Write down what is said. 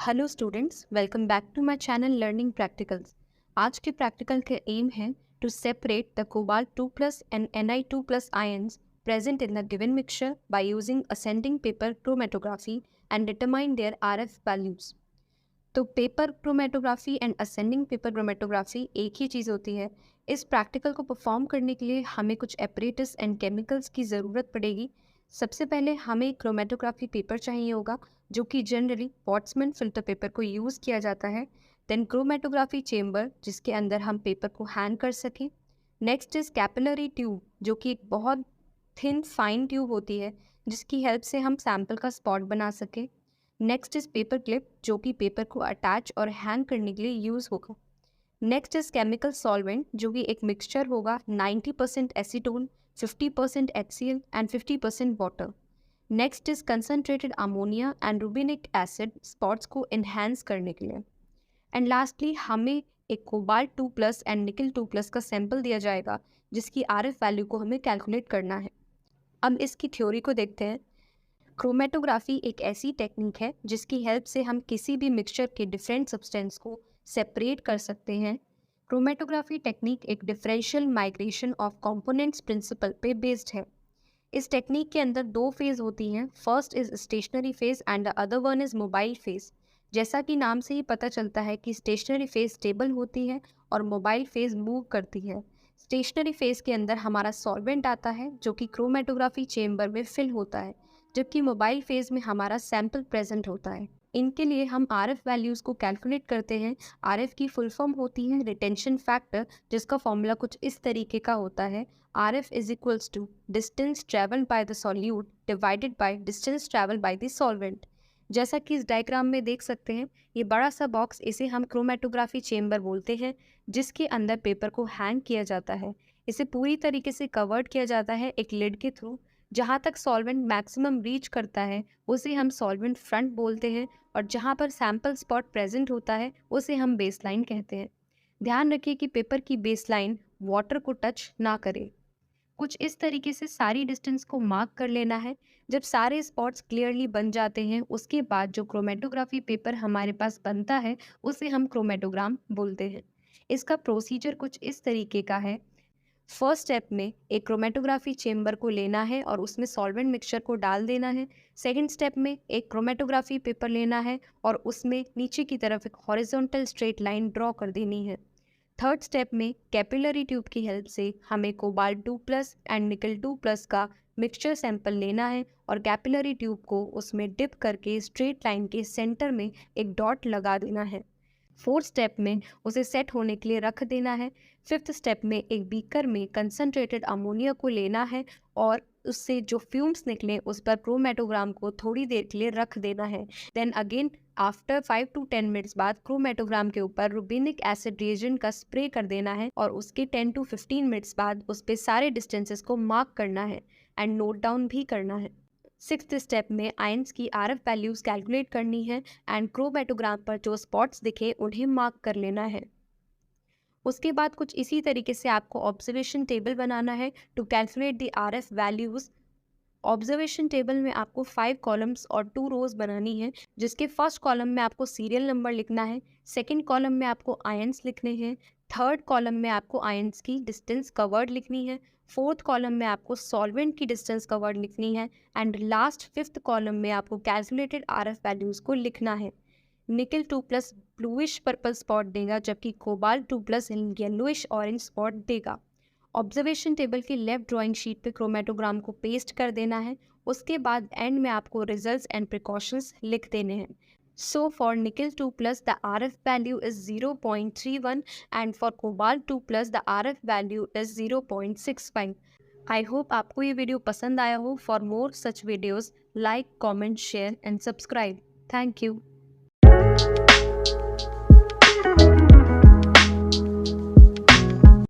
Hello students, welcome back to my channel learning practicals. आज के practical का aim है to separate the cobalt 2 plus and Ni2 plus ions present in the given mixture by using ascending paper chromatography and determine their RF values। तो paper chromatography and ascending paper chromatography एक ही चीज़ होती है। इस practical को perform करने के लिए हमें कुछ एपरेटस एंड केमिकल्स की ज़रूरत पड़ेगी। सबसे पहले हमें क्रोमेटोग्राफी पेपर चाहिए होगा, जो कि जनरली वॉट्समैन फिल्टर पेपर को यूज़ किया जाता है। देन क्रोमेटोग्राफी चेम्बर, जिसके अंदर हम पेपर को हैंग कर सकें। नेक्स्ट इज़ कैपिलरी ट्यूब, जो कि एक बहुत थिन फाइन ट्यूब होती है, जिसकी हेल्प से हम सैम्पल का स्पॉट बना सकें। नेक्स्ट इज पेपर क्लिप, जो कि पेपर को अटैच और हैंग करने के लिए यूज़ होगा। नेक्स्ट इज केमिकल सॉल्वेंट, जो कि एक मिक्सचर होगा 90% acetone, 50% HCl and 50% water. Next is concentrated ammonia and rubeanic acid spots को इन्हेंस करने के लिए। एंड लास्टली हमें एक कोबाल्ट 2 प्लस एंड निकल 2 प्लस का सैंपल दिया जाएगा, जिसकी RF वैल्यू को हमें कैलकुलेट करना है। अब इसकी थ्योरी को देखते हैं। क्रोमेटोग्राफी एक ऐसी टेक्निक है जिसकी हेल्प से हम किसी भी मिक्सचर के डिफरेंट सब्सटेंस को सेपरेट कर सकते हैं। क्रोमेटोग्राफी टेक्निक एक differential migration of components principle पे बेस्ड है। इस टेक्निक के अंदर दो फेज होती हैं। First is stationary phase and the other one is mobile phase. जैसा कि नाम से ही पता चलता है कि स्टेशनरी फेज स्टेबल होती है और मोबाइल फेज मूव करती है। स्टेशनरी फेज के अंदर हमारा सॉल्वेंट आता है, जो कि क्रोमेटोग्राफी चेम्बर में फिल होता है, जबकि मोबाइल फेज में हमारा सैंपल प्रेजेंट होता है। इनके लिए हम RF वैल्यूज़ को कैलकुलेट करते हैं। RF की फुल फॉर्म होती है रिटेंशन फैक्टर, जिसका फॉर्मूला कुछ इस तरीके का होता है। RF is equals to distance travelled by the solute divided by distance travelled by the solvent. जैसा कि इस डायग्राम में देख सकते हैं, ये बड़ा सा बॉक्स, इसे हम क्रोमेटोग्राफी चेम्बर बोलते हैं, जिसके अंदर पेपर को हैंग किया जाता है। इसे पूरी तरीके से कवर्ड किया जाता है एक लिड के थ्रू। जहाँ तक सॉल्वेंट मैक्सिमम रीच करता है उसे हम सॉल्वेंट फ्रंट बोलते हैं, और जहाँ पर सैंपल स्पॉट प्रेजेंट होता है उसे हम बेसलाइन कहते हैं। ध्यान रखिए कि पेपर की बेसलाइन वाटर को टच ना करे। कुछ इस तरीके से सारी डिस्टेंस को मार्क कर लेना है। जब सारे स्पॉट्स क्लियरली बन जाते हैं, उसके बाद जो क्रोमेटोग्राफी पेपर हमारे पास बनता है उसे हम क्रोमेटोग्राम बोलते हैं। इसका प्रोसीजर कुछ इस तरीके का है। फर्स्ट स्टेप में एक क्रोमेटोग्राफी चेम्बर को लेना है और उसमें सॉल्वेंट मिक्सचर को डाल देना है। सेकंड स्टेप में एक क्रोमेटोग्राफी पेपर लेना है और उसमें नीचे की तरफ एक हॉरिजॉन्टल स्ट्रेट लाइन ड्रॉ कर देनी है। थर्ड स्टेप में कैपिलरी ट्यूब की हेल्प से हमें कोबाल्ट 2 प्लस एंड निकल 2 प्लस का मिक्सचर सैंपल लेना है और कैपिलरी ट्यूब को उसमें डिप करके स्ट्रेट लाइन के सेंटर में एक डॉट लगा देना है। फोर्थ स्टेप में उसे सेट होने के लिए रख देना है। फिफ्थ स्टेप में एक बीकर में कंसनट्रेटेड अमोनिया को लेना है और उससे जो फ्यूम्स निकले उस पर क्रोमेटोग्राम को थोड़ी देर के लिए रख देना है। Then again after 5 to 10 minutes बाद क्रोमेटोग्राम के ऊपर रूबिनिक एसिड रिएजेंट का स्प्रे कर देना है और उसके 10 to 15 मिनट्स बाद उस पर सारे डिस्टेंसेस को मार्क करना है एंड नोट डाउन भी करना है। सिक्स्थ स्टेप में आयंस की RF वैल्यूज़ कैलकुलेट करनी है एंड क्रोमेटोग्राम पर जो स्पॉट्स दिखे उन्हें मार्क कर लेना है। उसके बाद कुछ इसी तरीके से आपको ऑब्जर्वेशन टेबल बनाना है to calculate the RF values. Observation table में आपको 5 कॉलम्स और 2 रोज बनानी है, जिसके फर्स्ट कॉलम में आपको सीरियल नंबर लिखना है, सेकंड कॉलम में आपको आयंस लिखने हैं, थर्ड कॉलम में आपको आयंस की डिस्टेंस कवर्ड लिखनी है, फोर्थ कॉलम में आपको सॉल्वेंट की डिस्टेंस कवर्ड लिखनी है एंड लास्ट फिफ्थ कॉलम में आपको कैलकुलेटेड RF वैल्यूज़ को लिखना है। निकल 2 प्लस ब्लूइश पर्पल स्पॉट देगा, जबकि cobalt 2 plus yellowish orange spot देगा। ऑब्जर्वेशन टेबल की लेफ्ट ड्राइंग शीट पे क्रोमेटोग्राम को पेस्ट कर देना है। उसके बाद एंड में आपको रिजल्ट्स एंड प्रिकॉशंस लिख देने हैं। सो फॉर निकल 2 plus the RF value is 0.31 and for cobalt 2 plus the RF value is 0.65। I hope आपको ये वीडियो पसंद आया हो। For more such videos like, comment, share and subscribe. Thank you.